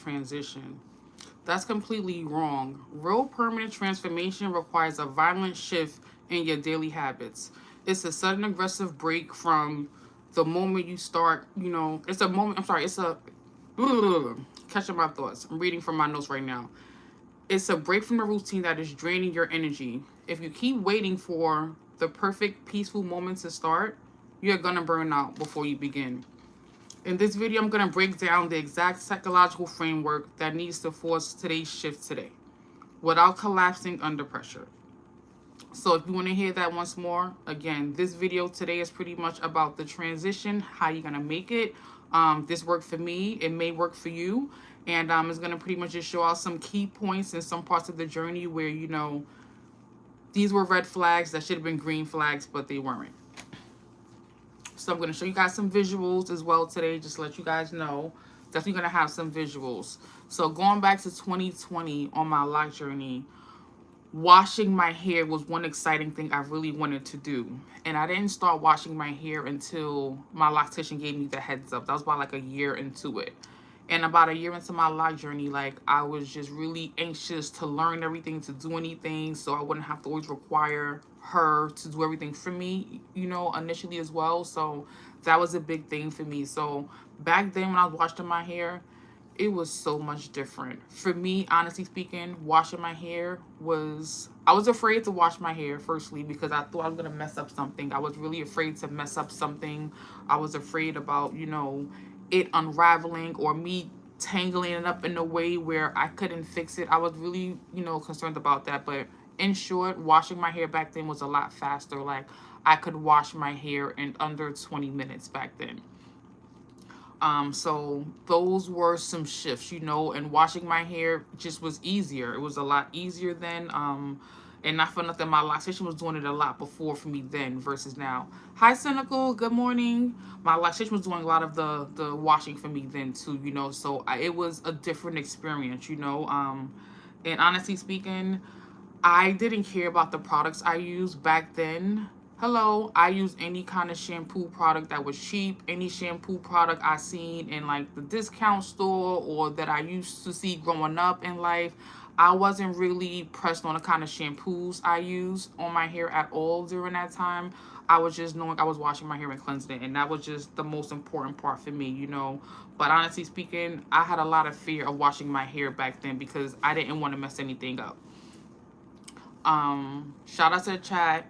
transition. That's completely wrong. Real permanent transformation requires a violent shift in your daily habits. It's a sudden aggressive break from the moment you start, it's a moment, I'm sorry, it's a, catching my thoughts. I'm reading from my notes right now. It's a break from the routine that is draining your energy. If you keep waiting for the perfect peaceful moment to start, you're gonna burn out before you begin. In this video, I'm going to break down the exact psychological framework that needs to force today's shift today without collapsing under pressure. So if you want to hear that once more, again, this video today is pretty much about the transition, how you're going to make it. This worked for me. It may work for you. And it's going to pretty much just show out some key points in some parts of the journey where, these were red flags that should have been green flags, but they weren't. So I'm going to show you guys some visuals as well today, just to let you guys know. Definitely going to have some visuals. So going back to 2020 on my lock journey, washing my hair was one exciting thing I really wanted to do. And I didn't start washing my hair until my loctician gave me the heads up. That was about like a year into it. And about a year into my lock journey, like I was just really anxious to learn everything, to do anything, so I wouldn't have to always require her to do everything for me, initially as well. So that was a big thing for me. So back then when I was washing my hair, it was so much different. For me, honestly speaking, washing my hair I was afraid to wash my hair, firstly, because I thought I was going to mess up something. I was really afraid to mess up something. I was afraid about, it unraveling or me tangling it up in a way where I couldn't fix it. I was really, concerned about that. But in short, washing my hair back then was a lot faster. Like, I could wash my hair in under 20 minutes back then. So those were some shifts, and washing my hair just was easier. It was a lot easier then. And not for nothing, my loctician was doing it a lot before for me then versus now. Hi, Cynical. Good morning. My loctician was doing a lot of the washing for me then too, So it was a different experience. And honestly speaking, I didn't care about the products I used back then. Hello, I used any kind of shampoo product that was cheap, any shampoo product I seen in like the discount store or that I used to see growing up in life. I wasn't really pressed on the kind of shampoos I used on my hair at all during that time. I was just knowing I was washing my hair and cleansing it, and that was just the most important part for me. But honestly speaking, I had a lot of fear of washing my hair back then because I didn't want to mess anything up. Shout out to the chat.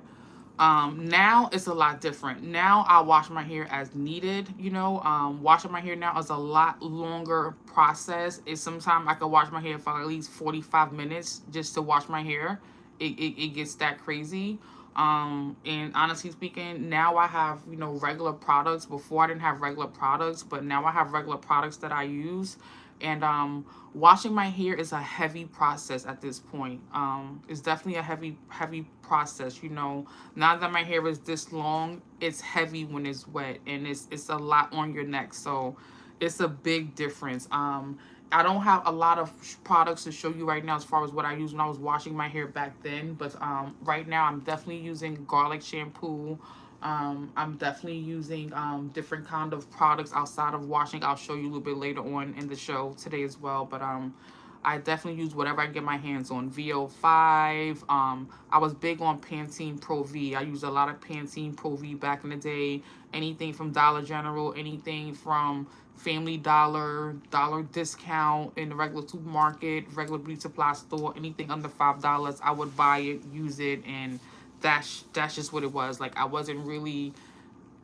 Now it's a lot different. Now I wash my hair as needed. Washing my hair now is a lot longer process. It's sometimes I can wash my hair for at least 45 minutes just to wash my hair. It gets that crazy. And honestly speaking, now I have, regular products. Before I didn't have regular products, but now I have regular products that I use. And washing my hair is a heavy process at this point. It's definitely a heavy process. Now that my hair is this long, it's heavy when it's wet, and it's a lot on your neck. So it's a big difference. I don't have a lot of products to show you right now as far as what I used when I was washing my hair back then. But right now I'm definitely using garlic shampoo. I'm definitely using different kind of products outside of washing. I'll show you a little bit later on in the show today as well. But I definitely use whatever I can get my hands on. VO5. I was big on Pantene Pro V. I used a lot of Pantene Pro V back in the day. Anything from Dollar General, anything from Family Dollar, Dollar Discount in the regular supermarket, regular beauty supply store, anything under $5, I would buy it, use it, and that's just what it was. Like, I wasn't really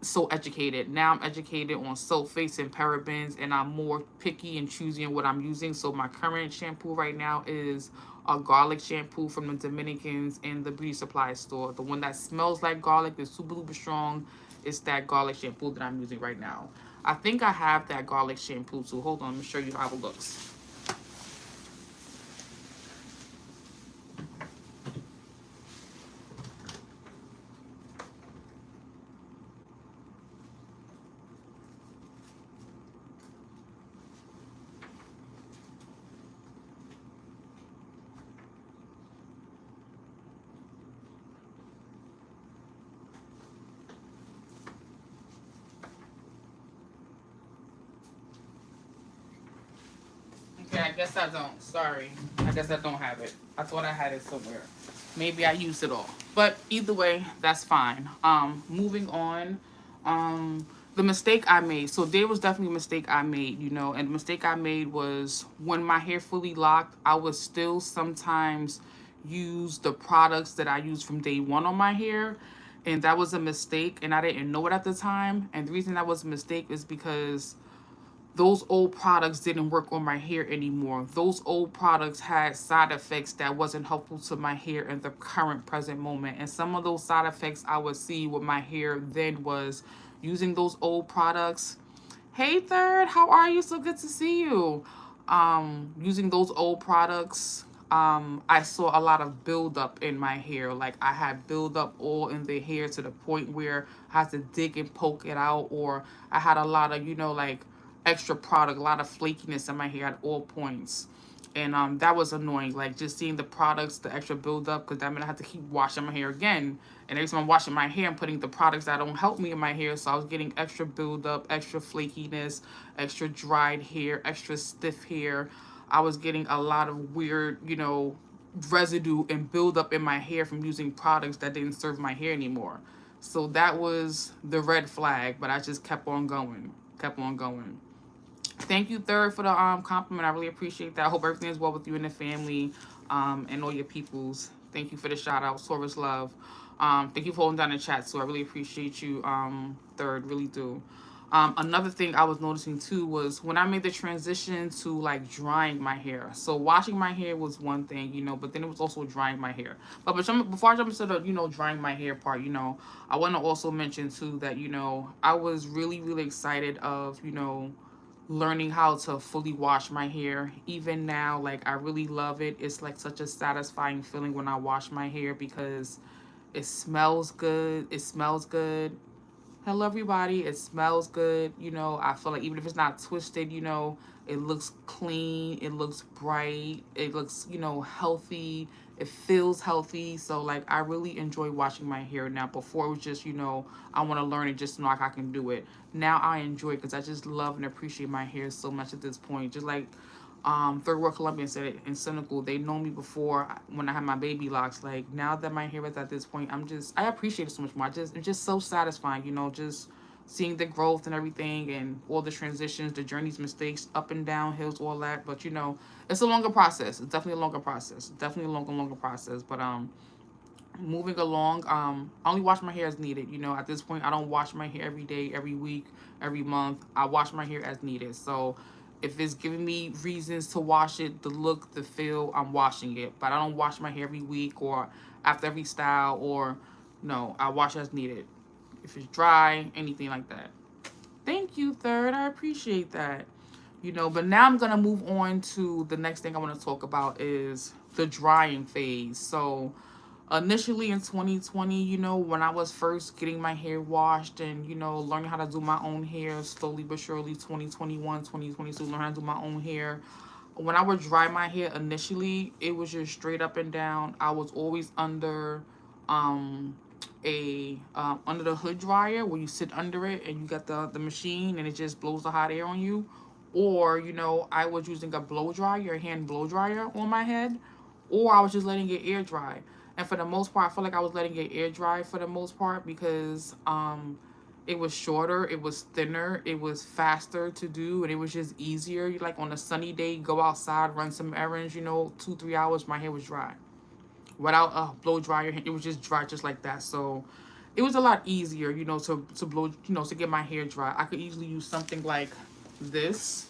so educated. Now I'm educated on sulfates and parabens, and I'm more picky and choosy in what I'm using. So my current shampoo right now is a garlic shampoo from the Dominicans in the beauty supply store. The one that smells like garlic is super strong. It's that garlic shampoo that I'm using right now. I think I have that garlic shampoo too. Hold on, let me show you how it looks. I guess I don't. Sorry. I guess I don't have it. I thought I had it somewhere. Maybe I used it all. But either way, that's fine. Moving on. The mistake I made. So there was definitely a mistake I made, you know, and the mistake I made was when my hair fully locked, I would still sometimes use the products that I used from day one on my hair. And that was a mistake, and I didn't know it at the time. And the reason that was a mistake is because those old products didn't work on my hair anymore. Those old products had side effects that wasn't helpful to my hair in the current present moment. And some of those side effects I would see with my hair then was using those old products. Hey Third, how are you? So good to see you. Using those old products, I saw a lot of buildup in my hair. Like I had buildup all in the hair to the point where I had to dig and poke it out, or I had a lot of, you know, like extra product, a lot of flakiness in my hair at all points. And that was annoying, like just seeing the products, the extra buildup, because that meant I had to keep washing my hair again. And every time I'm washing my hair, I'm putting the products that don't help me in my hair. So I was getting extra buildup, extra flakiness, extra dried hair, extra stiff hair. I was getting a lot of weird, you know, residue and buildup in my hair from using products that didn't serve my hair anymore. So that was the red flag, but I just kept on going, kept on going. Thank you, Third, for the compliment. I really appreciate that. I hope everything is well with you and the family, and all your peoples. Thank you for the shout out. Taurus love. Thank you for holding down the chat too. I really appreciate you, Third. Really do. Another thing I was noticing too was when I made the transition to like drying my hair. So washing my hair was one thing, you know, but then it was also drying my hair. But before I jump into the, you know, drying my hair part, you know, I want to also mention too that, you know, I was really, really excited of, you know, learning how to fully wash my hair. Even now, like I really love it. It's like such a satisfying feeling when I wash my hair because it smells good. It smells good. Hello everybody. It smells good. You know, I feel like even if it's not twisted, you know, it looks clean, it looks bright, it looks, you know, healthy, it feels healthy. So like I really enjoy washing my hair now. Before it was just, you know, I want to learn it just to know like I can do it. Now I enjoy it because I just love and appreciate my hair so much at this point. Just like Third World Colombian said it in Senegal, they know me before when I had my baby locks. Like now that my hair is at this point, I appreciate it so much more. It's just so satisfying, you know, just seeing the growth and everything and all the transitions, the journeys, mistakes, up and down hills, all that. But you know, it's a longer process. It's definitely a longer process. Definitely a longer process. But moving along, I only wash my hair as needed. You know, at this point I don't wash my hair every day, every week, every month. I wash my hair as needed. So if it's giving me reasons to wash it, the look, the feel, I'm washing it. But I don't wash my hair every week or after every style, or no, I wash as needed. If it's dry, anything like that. Thank you, Third. I appreciate that. You know, but now I'm gonna move on to the next thing I want to talk about is the drying phase. So initially in 2020, you know, when I was first getting my hair washed and, you know, learning how to do my own hair slowly but surely, 2021, 2022, learn how to do my own hair. When I would dry my hair initially, it was just straight up and down. I was always under um under the hood dryer where you sit under it and you got the machine and it just blows the hot air on you. Or, you know, I was using a blow dryer, a hand blow dryer on my head, or I was just letting it air dry. And for the most part, I feel like I was letting it air dry for the most part because it was shorter, it was thinner, it was faster to do, and it was just easier. Like on a sunny day, go outside, run some errands, you know, 2-3 hours, my hair was dry. Without a blow dryer, it was just dry just like that. So it was a lot easier, you know, to blow, you know, to get my hair dry. I could easily use something like this.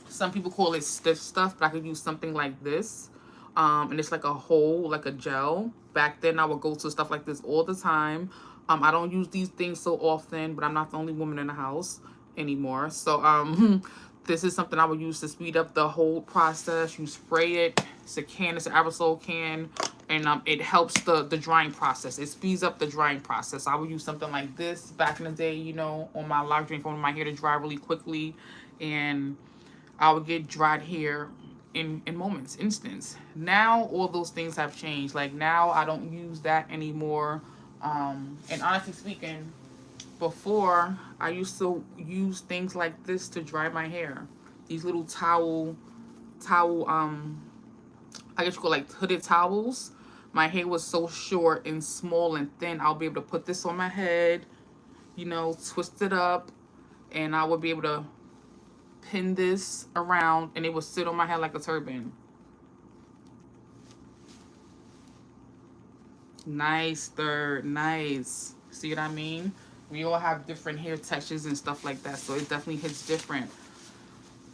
Some people call it stiff stuff, but I could use something like this. And it's like a hole, like a gel. Back then, I would go to stuff like this all the time. I don't use these things so often, but I'm not the only woman in the house anymore. So, this is something I would use to speed up the whole process. You spray it. It's a can. It's an aerosol can. And it helps the drying process. It speeds up the drying process. I would use something like this back in the day, you know, on my laundry for my hair to dry really quickly. And I would get dried hair in moments, instance. Now all those things have changed. Like now I don't use that anymore. And honestly speaking, before I used to use things like this to dry my hair. These little towel, I guess you call like hooded towels. My hair was so short and small and thin, I'll be able to put this on my head, you know, twist it up, and I would be able to pin this around and it would sit on my head like a turban. Nice, third, nice. See what I mean? We all have different hair textures and stuff like that, so it definitely hits different.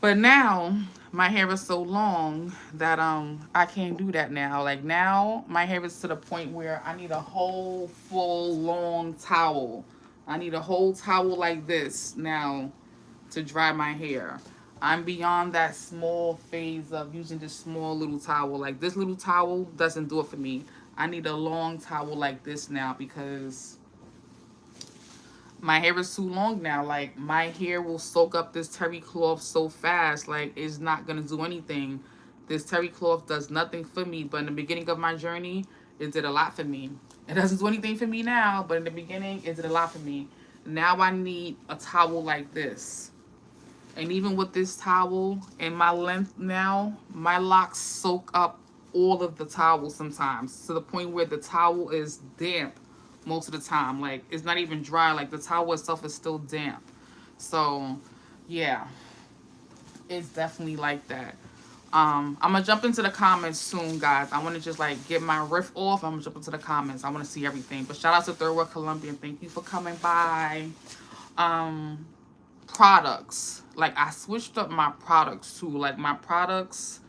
But now my hair is so long that I can't do that now. Like now my hair is to the point where I need a whole full long towel. I need a whole towel like this now to dry my hair. I'm beyond that small phase of using this small little towel. Like this little towel doesn't do it for me. I need a long towel like this now because my hair is too long now. Like my hair will soak up this terry cloth so fast. Like it's not gonna do anything. This terry cloth does nothing for me. But in the beginning of my journey, it did a lot for me. It doesn't do anything for me now, but in the beginning, it did a lot for me. Now I need a towel like this. And even with this towel and my length now, my locks soak up all of the towel sometimes to the point where the towel is damp most of the time. Like it's not even dry. Like the towel itself is still damp. So yeah, it's definitely like that. I'm gonna jump into the comments soon, guys. I want to just like get my riff off. I'm gonna jump into the comments. I want to see everything. But shout out to Third World Colombian. Thank you for coming by. Um, Products. Like I switched up my products too. Like my products,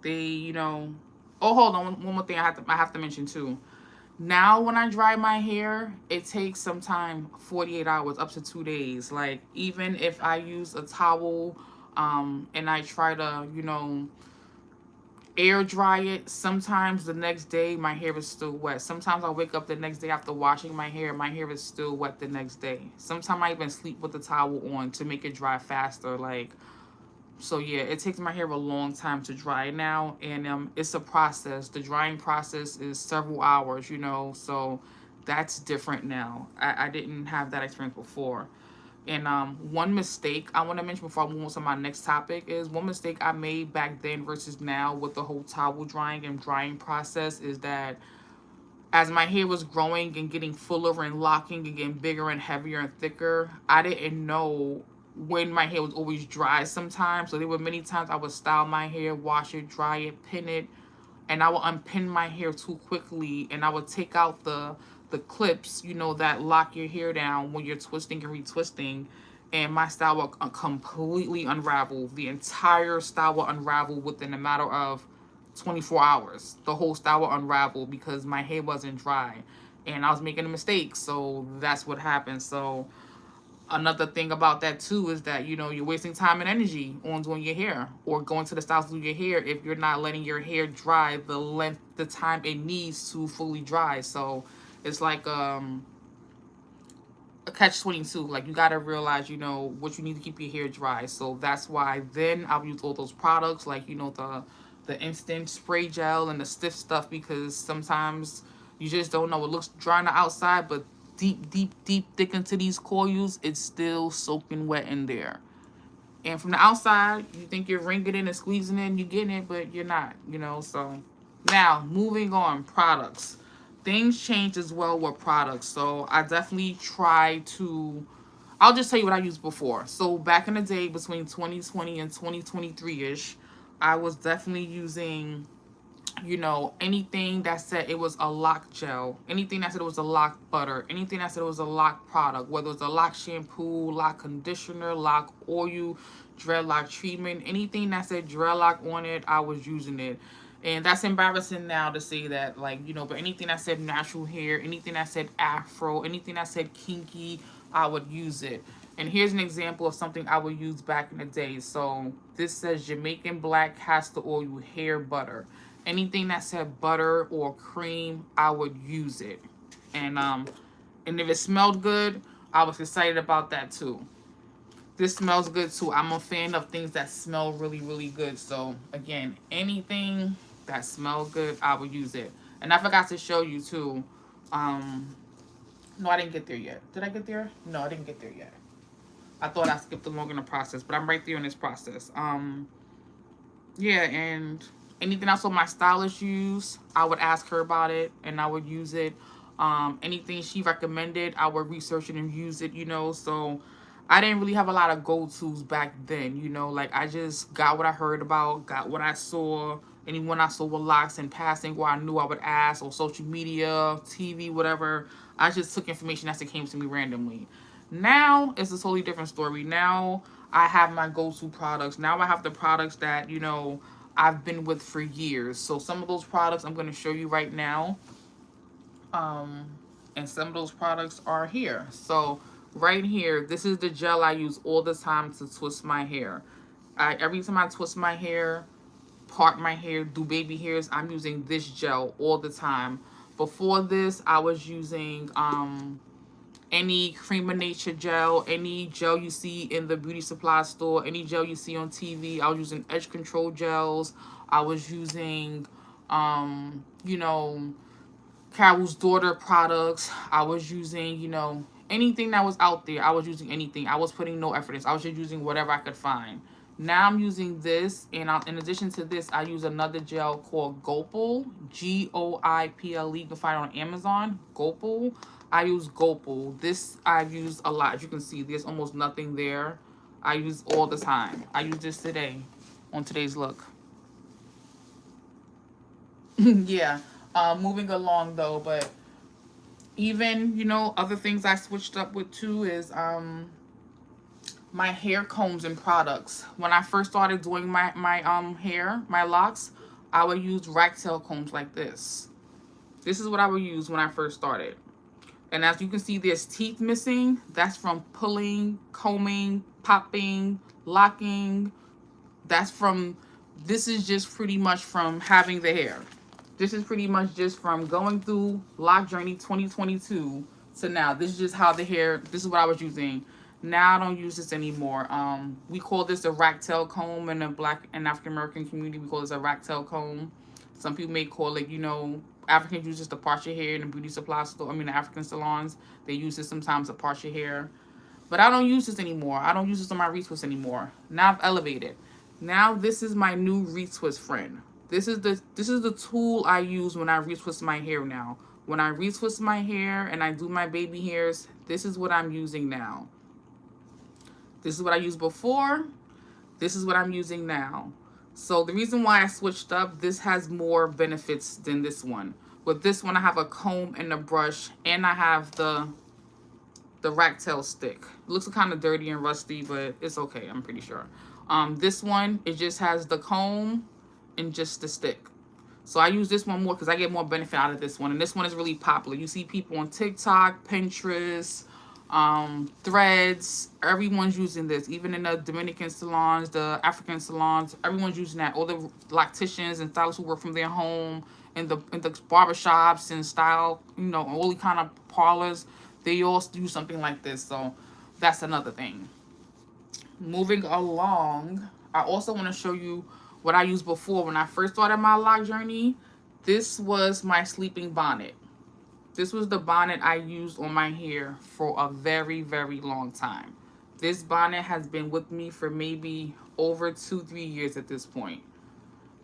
they, you know. Oh, hold on. One more thing I have to mention too. Now when I dry my hair, it takes some time, 48 hours, up to 2 days. Like even if I use a towel, and I try to, you know, air dry it, sometimes the next day my hair is still wet. Sometimes I wake up the next day after washing my hair is still wet the next day. Sometimes I even sleep with the towel on to make it dry faster. Like, so yeah, it takes my hair a long time to dry now, and it's a process. The drying process is several hours, you know, so that's different now. I didn't have that experience before. And one mistake I want to mention before I move on to my next topic is one mistake I made back then versus now with the whole towel drying and drying process is that as my hair was growing and getting fuller and locking and getting bigger and heavier and thicker, I didn't know when my hair was always dry sometimes. So there were many times I would style my hair, wash it, dry it, pin it, and I would unpin my hair too quickly, and I would take out the clips, you know, that lock your hair down when you're twisting and retwisting, and my style will completely unravel. The entire style will unravel within a matter of 24 hours. The whole style will unravel because my hair wasn't dry, and I was making a mistake. So that's what happened. So another thing about that too is that, you know, you're wasting time and energy on doing your hair or going to the styles to do your hair if you're not letting your hair dry the time it needs to fully dry. So it's like a catch-22. Like you gotta realize, you know, what you need to keep your hair dry. So that's why then I'll use all those products like, you know, the instant spray gel and the stiff stuff, because sometimes you just don't know. It looks dry on the outside, but deep thick into these coils, it's still soaking wet in there. And from the outside, you think you're wringing it and squeezing it and you're getting it, but you're not, you know. So now moving on, products. Things change as well with products. So I definitely try to, I'll just tell you what I used before. So back in the day between 2020 and 2023-ish, I was definitely using, you know, anything that said it was a lock gel, anything that said it was a lock butter, anything that said it was a lock product, whether it's a lock shampoo, lock conditioner, lock oil, dreadlock treatment, anything that said dreadlock on it, I was using it. And that's embarrassing now to say that, like, you know, but anything that said natural hair, anything that said afro, anything that said kinky, I would use it. And here's an example of something I would use back in the day. So this says Jamaican Black Castor Oil Hair Butter. Anything that said butter or cream, I would use it. And if it smelled good, I was excited about that too. This smells good too. I'm a fan of things that smell really, really good. So again, anything that smells good, I would use it. And I forgot to show you too. No, I didn't get there yet. Did I get there? No, I didn't get there yet. I thought I skipped along in the process, but I'm right there in this process. Yeah, and anything else on my stylist use, I would ask her about it and I would use it. Anything she recommended, I would research it and use it, So I didn't really have a lot of go-tos back then, Like I just got what I heard about, got what I saw. Anyone I saw with locks in passing where I knew I would ask, or social media, TV, whatever. I just took information as it came to me randomly. Now it's a totally different story. Now I have my go-to products. Now I have the products that, I've been with for years. So some of those products I'm going to show you right now. Um, and some of those products are here. So right here, this is the gel I use all the time to twist my hair. Every time I twist my hair, part my hair, do baby hairs, I'm using this gel all the time. Before this, I was using any Cream of Nature gel, any gel you see in the beauty supply store, any gel you see on TV. I was using edge control gels. I was using, you know, Carol's Daughter products. I was using, anything that was out there. I was using anything. I was putting no effort in. I was just using whatever I could find. Now I'm using this, and in addition to this, I use another gel called Gopal, Goiple. You can find it on Amazon. Gopal. I use Gopal. This I've used a lot. As you can see, there's almost nothing there. I use all the time. I use this today, on today's look. Yeah. Moving along though, but even other things I switched up with too is my hair combs and products. When I first started doing my hair, my locks, I would use rat tail combs like this. This is what I would use when I first started. And as you can see, there's teeth missing. That's from pulling, combing, popping, locking. That's from, this is just pretty much from having the hair. This is pretty much just from going through Lock Journey 2022 to now. This is just how the hair, this is what I was using. Now I don't use this anymore. We call this a rack tail comb in the Black and African American community. We call this a rack tail comb. Some people may call it, Africans use this to part your hair in the beauty supply store. I mean, the African salons, they use this sometimes to part your hair. But I don't use this anymore. I don't use this on my retwist anymore. Now I've elevated. Now this is my new retwist friend. This is the tool I use when I retwist my hair now. When I retwist my hair and I do my baby hairs, this is what I'm using now. This is what I used before. This is what I'm using now. So the reason why I switched up, this has more benefits than this one. With this one, I have a comb and a brush, and I have the rack tail stick. It looks kind of dirty and rusty, but it's okay, I'm pretty sure. This one, it just has the comb and just the stick. So I use this one more because I get more benefit out of this one. And this one is really popular. You see people on TikTok, Pinterest, Threads. Everyone's using this. Even in the Dominican salons, the African salons, everyone's using that. All the locticians and stylists who work from their home, in the barbershops and style, all the kind of parlors, they all do something like this. So that's another thing. Moving along, I also want to show you what I used before when I first started my lock journey. This was my sleeping bonnet. This was the bonnet I used on my hair for a very, very long time. This bonnet has been with me for maybe over 2-3 years at this point.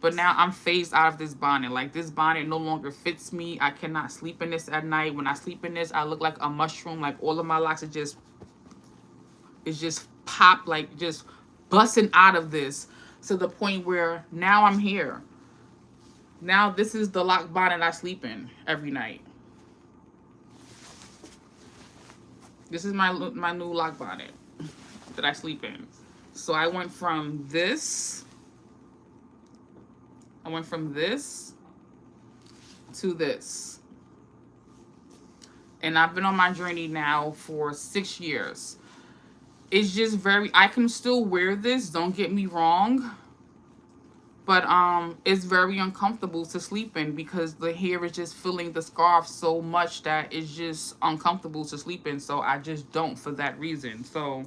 But now I'm phased out of this bonnet. Like, this bonnet no longer fits me. I cannot sleep in this at night. When I sleep in this, I look like a mushroom. Like, all of my locks are just, it's just pop, like just busting out of this, to the point where now I'm here. Now this is the lock bonnet I sleep in every night. This is my new lock bonnet that I sleep in. So I went from this to this. And I've been on my journey now for 6 years. It's just I can still wear this, don't get me wrong. But it's very uncomfortable to sleep in because the hair is just filling the scarf so much that it's just uncomfortable to sleep in. So I just don't, for that reason. So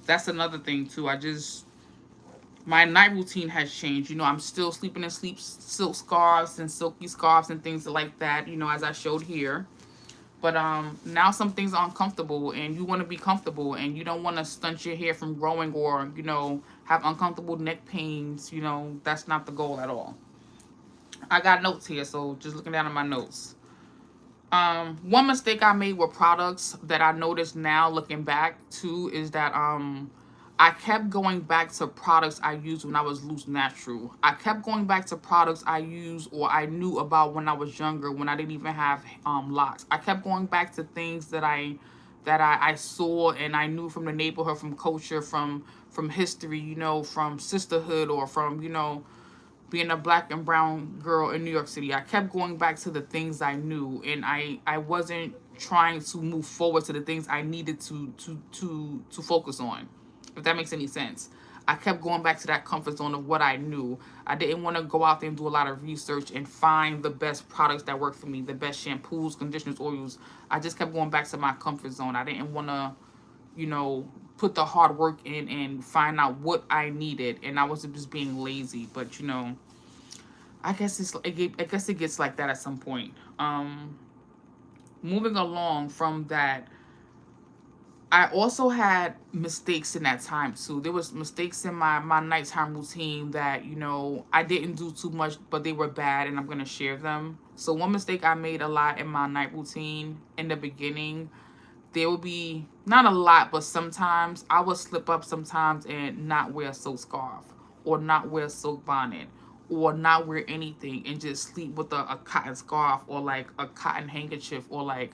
that's another thing too. My night routine has changed. I'm still sleeping in silk scarves and silky scarves and things like that, as I showed here. But now some things are uncomfortable, and you want to be comfortable, and you don't want to stunt your hair from growing, or have uncomfortable neck pains. That's not the goal at all. I got notes here, so just looking down at my notes. One mistake I made with products that I noticed now looking back to is that I kept going back to products I used when I was loose natural. I kept going back to products I used or I knew about when I was younger, when I didn't even have locks. I kept going back to things that I saw and I knew from the neighborhood, from culture, from history, from sisterhood, or from being a black and brown girl in New York City. I kept going back to the things I knew, and I wasn't trying to move forward to the things I needed to focus on. If that makes any sense. I kept going back to that comfort zone of what I knew. I didn't want to go out there and do a lot of research and find the best products that work for me, the best shampoos, conditioners, oils. I just kept going back to my comfort zone. I didn't want to, put the hard work in and find out what I needed, and I wasn't just being lazy. But I guess it gets like that at some point. Moving along from that, I also had mistakes in that time too. There was mistakes in my nighttime routine that I didn't do too much, but they were bad, and I'm gonna share them. So one mistake I made a lot in my night routine in the beginning, there would be not a lot, but sometimes I would slip up sometimes and not wear a silk scarf, or not wear a silk bonnet, or not wear anything and just sleep with a cotton scarf, or like a cotton handkerchief, or like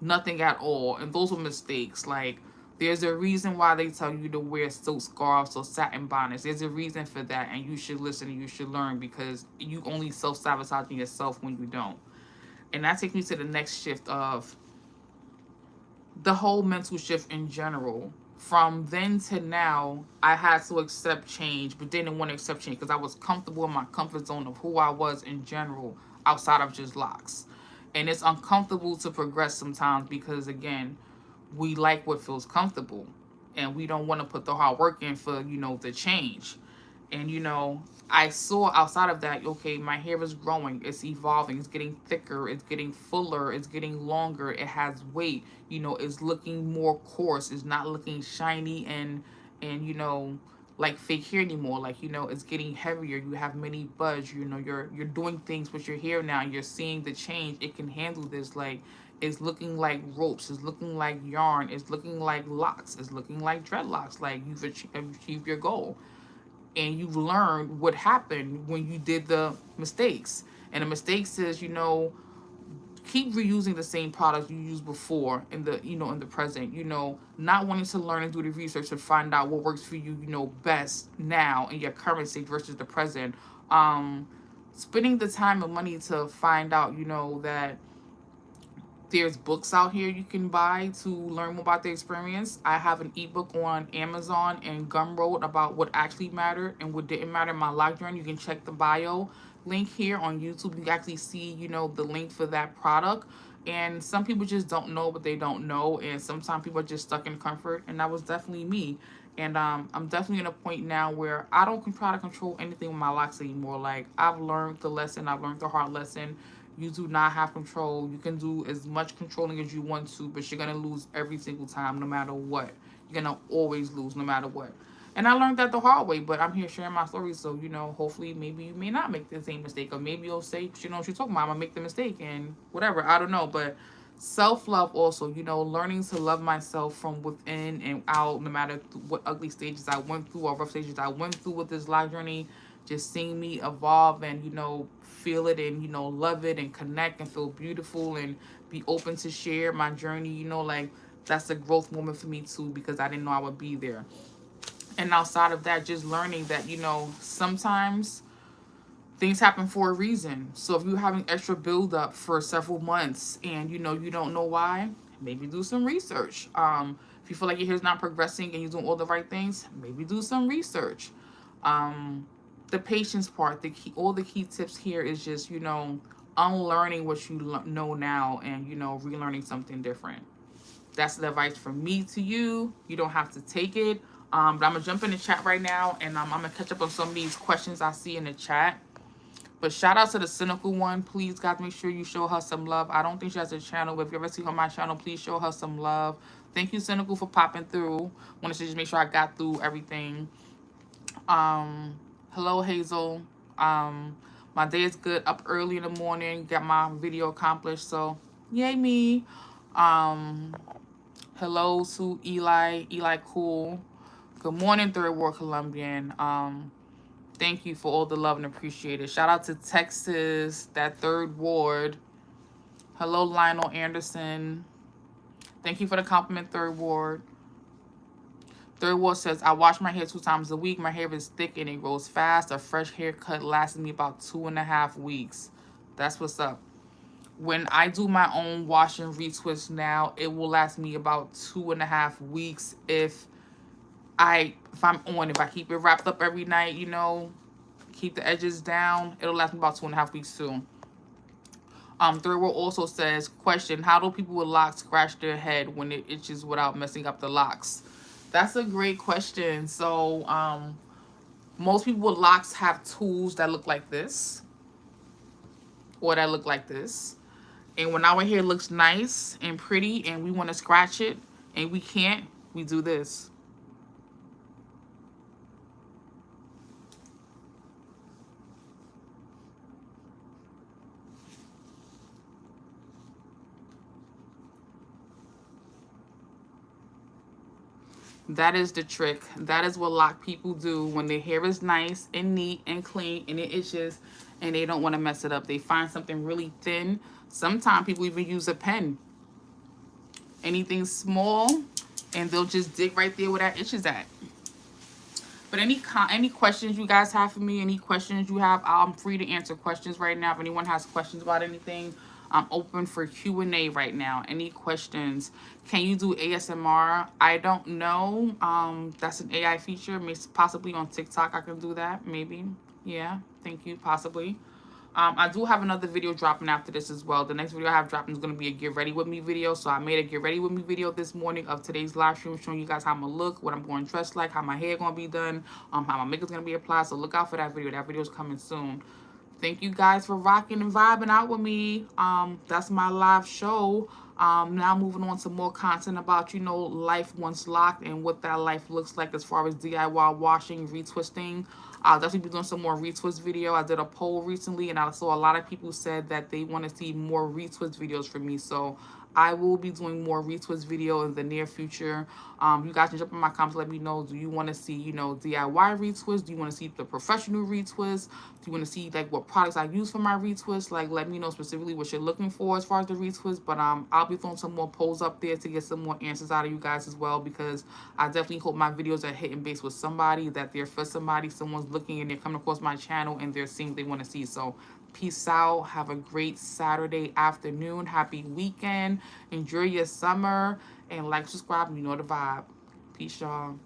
nothing at all. And those were mistakes. Like, there's a reason why they tell you to wear silk scarves or satin bonnets. There's a reason for that, and you should listen and you should learn, because you only self-sabotaging yourself when you don't. And that takes me to the next shift of the whole mental shift in general. From then to now, I had to accept change, but didn't want to accept change because I was comfortable in my comfort zone of who I was in general, outside of just locks. And it's uncomfortable to progress sometimes because, again, we like what feels comfortable, and we don't want to put the hard work in for, the change. And I saw outside of that, okay, my hair is growing, it's evolving, it's getting thicker, it's getting fuller, it's getting longer, it has weight, it's looking more coarse, it's not looking shiny and like fake hair anymore. Like, it's getting heavier, you have many buds, you're doing things with your hair now, you're seeing the change, it can handle this. Like, it's looking like ropes, it's looking like yarn, it's looking like locks, it's looking like dreadlocks. Like, you've achieved your goal, and you've learned what happened when you did the mistakes. And the mistakes is, keep reusing the same products you used before in the present. Not wanting to learn and do the research to find out what works for you, best now in your current state versus the present. Spending the time and money to find out, that there's books out here you can buy to learn more about the experience. I have an ebook on Amazon and Gumroad about what actually mattered and what didn't matter in my lock journey. You can check the bio link here on YouTube. You can actually see, the link for that product. And some people just don't know what they don't know. And sometimes people are just stuck in comfort. And that was definitely me. And I'm definitely in a point now where I don't try to control anything with my locks anymore. Like, I've learned the lesson. I've learned the hard lesson. You do not have control. You can do as much controlling as you want to, but you're going to lose every single time, no matter what. You're going to always lose, no matter what. And I learned that the hard way, but I'm here sharing my story. So, hopefully maybe you may not make the same mistake. Or maybe you'll say, what you're talking about. I'm going to make the mistake and whatever. I don't know. But self-love also, learning to love myself from within and out, no matter what ugly stages I went through or rough stages I went through with this life journey. Just seeing me evolve and, feel it and, love it and connect and feel beautiful and be open to share my journey, like, that's a growth moment for me too, because I didn't know I would be there. And outside of that, just learning that, sometimes things happen for a reason. So if you're having extra buildup for several months and, you don't know why, maybe do some research. If you feel like your hair's not progressing and you're doing all the right things, maybe do some research. The patience part, all the key tips here is just, unlearning what you know now and, relearning something different. That's the advice from me to you. You don't have to take it. But I'm going to jump in the chat right now, and I'm going to catch up on some of these questions I see in the chat. But shout out to the cynical one. Please, guys, make sure you show her some love. I don't think she has a channel, but if you ever see her on my channel, please show her some love. Thank you, Cynical, for popping through. Wanted to just make sure I got through everything. Hello, Hazel. Um, my day is good. Up early in the morning, get my video accomplished. So, yay me. Um, hello to Eli. Eli, cool. Good morning, Third World Colombian. Thank you for all the love and appreciate it. Shout out to Texas, that third ward. Hello, Lionel Anderson. Thank you for the compliment, Third Ward. Third Ward says, I wash my hair 2 times a week. My hair is thick and it grows fast. A fresh haircut lasts me about 2.5 weeks. That's what's up. When I do my own wash and retwist now, it will last me about 2.5 weeks if I'm on. If I keep it wrapped up every night, keep the edges down, it'll last me about 2.5 weeks too. Third World also says, question, how do people with locks scratch their head when it itches without messing up the locks? That's a great question. So, most people with locks have tools that look like this or that look like this. And when our hair looks nice and pretty and we want to scratch it and we can't, we do this. That is the trick. That is what lock people do when their hair is nice and neat and clean and it itches and they don't want to mess it up. They find something really thin. Sometimes people even use a pen. Anything small and they'll just dig right there where that itch is at. But any questions you guys have for me, any questions you have, I'm free to answer questions right now. If anyone has questions about anything, I'm open for Q&A right now. Any questions? Can you do ASMR? I don't know. That's an AI feature. Possibly on TikTok I can do that. Maybe. Yeah. Thank you. Possibly. I do have another video dropping after this as well. The next video I have dropping is going to be a get ready with me video. So I made a get ready with me video this morning of today's live stream, showing you guys how I'm going to look, what I'm going to dress like, how my hair going to be done, how my makeup's going to be applied. So look out for that video. That video is coming soon. Thank you guys for rocking and vibing out with me. That's my live show. Now moving on to more content about, life once locked and what that life looks like as far as DIY washing, retwisting. I'll definitely be doing some more retwist video. I did a poll recently and I saw a lot of people said that they want to see more retwist videos from me. So I will be doing more retwist video in the near future. You guys can jump in my comments, let me know, do you want to see, DIY retwist? Do you want to see the professional retwist? Do you want to see like what products I use for my retwist? Like, let me know specifically what you're looking for as far as the retwist. But I'll be throwing some more polls up there to get some more answers out of you guys as well, because I definitely hope my videos are hitting base with somebody, that they're for somebody, someone's looking and they're coming across my channel and they're seeing what they want to see. So peace out. Have a great Saturday afternoon. Happy weekend. Enjoy your summer. And like, subscribe. You know the vibe. Peace, y'all.